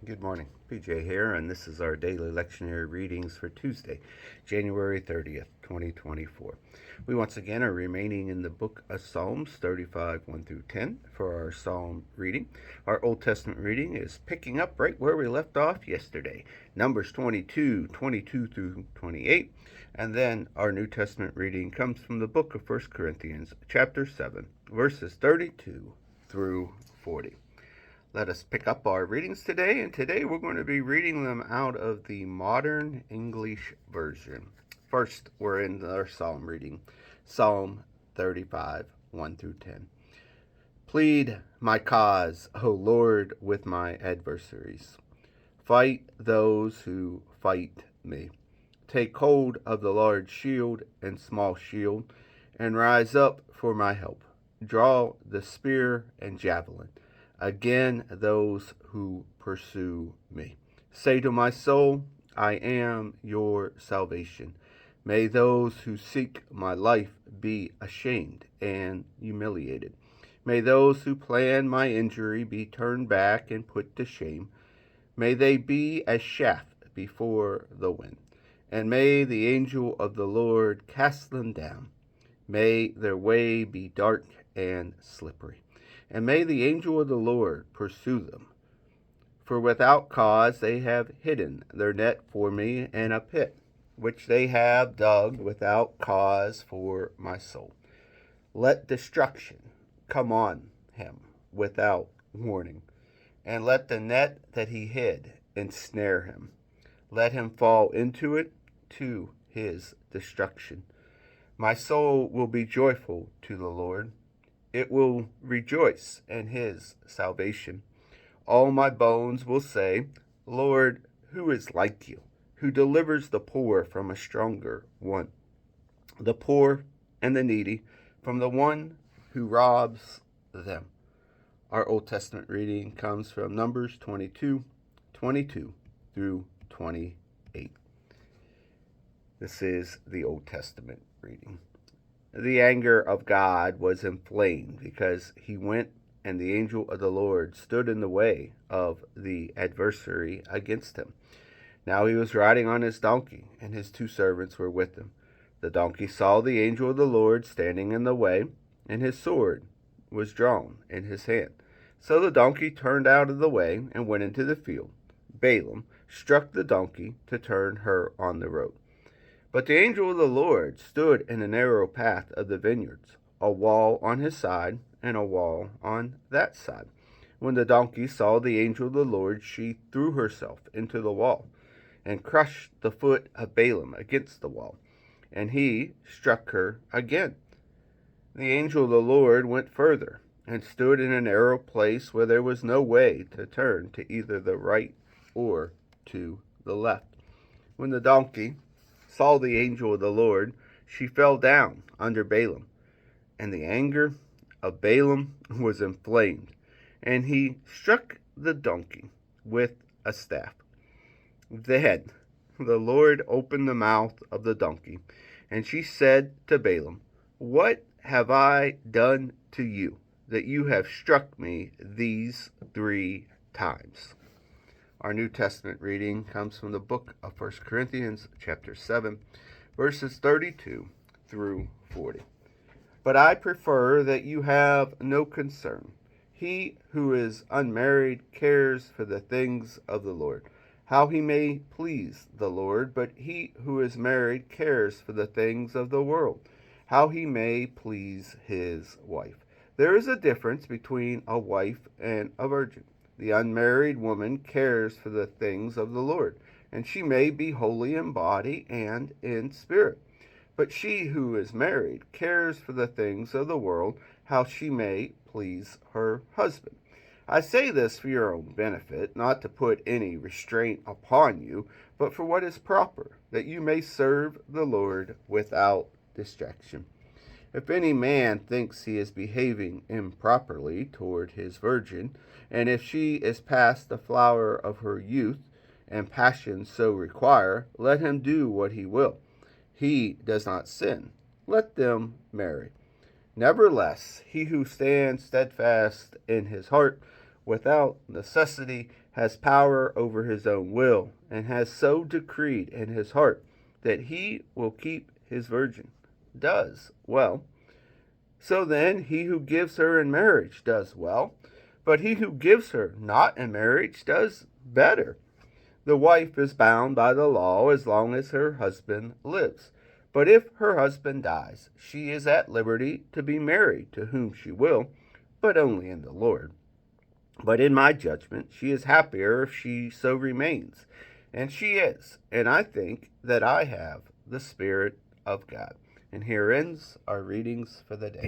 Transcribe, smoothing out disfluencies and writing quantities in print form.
Good morning. PJ here, and this is our daily lectionary readings for Tuesday, January 30th, 2024. We once again are remaining in the book of Psalms 35, 1 through 10 for our psalm reading. Our Old Testament reading is picking up right where we left off yesterday, Numbers 22, 22 through 28. And then our New Testament reading comes from the book of 1 Corinthians, chapter 7, verses 32 through 40. Let us pick up our readings today, and today we're going to be reading them out of the Modern English Version. First, we're in our psalm reading, Psalm 35, 1 through 10. Plead my cause, O Lord, with my adversaries. Fight those who fight me. Take hold of the large shield and small shield, and rise up for my help. Draw the spear and javelin again those who pursue me. Say to my soul, I am your salvation. May those who seek my life be ashamed and humiliated. May those who plan my injury be turned back and put to shame. May they be as chaff before the wind, and may the angel of the Lord cast them down. May their way be dark and slippery, and may the angel of the Lord pursue them. For without cause they have hidden their net for me in a pit, which they have dug without cause for my soul. Let destruction come on him without warning, and let the net that he hid ensnare him. Let him fall into it to his destruction. My soul will be joyful to the Lord. It will rejoice in his salvation. All my bones will say, Lord, who is like you, who delivers the poor from a stronger one, the poor and the needy from the one who robs them. Our Old Testament reading comes from Numbers 22, 22 through 28. This is the Old Testament reading. The anger of God was inflamed because he went and the angel of the Lord stood in the way of the adversary against him. Now he was riding on his donkey, and his two servants were with him. The donkey saw the angel of the Lord standing in the way, and his sword was drawn in his hand. So the donkey turned out of the way and went into the field. Balaam struck the donkey to turn her on the road. But the angel of the Lord stood in a narrow path of the vineyards, a wall on his side and a wall on that side. When the donkey saw the angel of the Lord, she threw herself into the wall and crushed the foot of Balaam against the wall, and he struck her again. The angel of the Lord went further and stood in a narrow place where there was no way to turn to either the right or to the left. When the donkey saw the angel of the Lord, she fell down under Balaam, and the anger of Balaam was inflamed, and he struck the donkey with a staff. Then the Lord opened the mouth of the donkey, and she said to Balaam, What have I done to you, that you have struck me these 3 times? Our New Testament reading comes from the book of 1 Corinthians, chapter 7, verses 32 through 40. But I prefer that you have no concern. He who is unmarried cares for the things of the Lord, how he may please the Lord, but he who is married cares for the things of the world, how he may please his wife. There is a difference between a wife and a virgin. The unmarried woman cares for the things of the Lord, and she may be holy in body and in spirit. But she who is married cares for the things of the world, how she may please her husband. I say this for your own benefit, not to put any restraint upon you, but for what is proper, that you may serve the Lord without distraction. If any man thinks he is behaving improperly toward his virgin, and if she is past the flower of her youth, and passions so require, let him do what he will. He does not sin. Let them marry. Nevertheless, he who stands steadfast in his heart without necessity, has power over his own will, and has so decreed in his heart that he will keep his virgin, does well. So then, he who gives her in marriage does well, but he who gives her not in marriage does better. The wife is bound by the law as long as her husband lives. But if her husband dies, she is at liberty to be married to whom she will, but only in the Lord. But in my judgment, she is happier if she so remains. And she is. And I think that I have the Spirit of God. And here ends our readings for the day.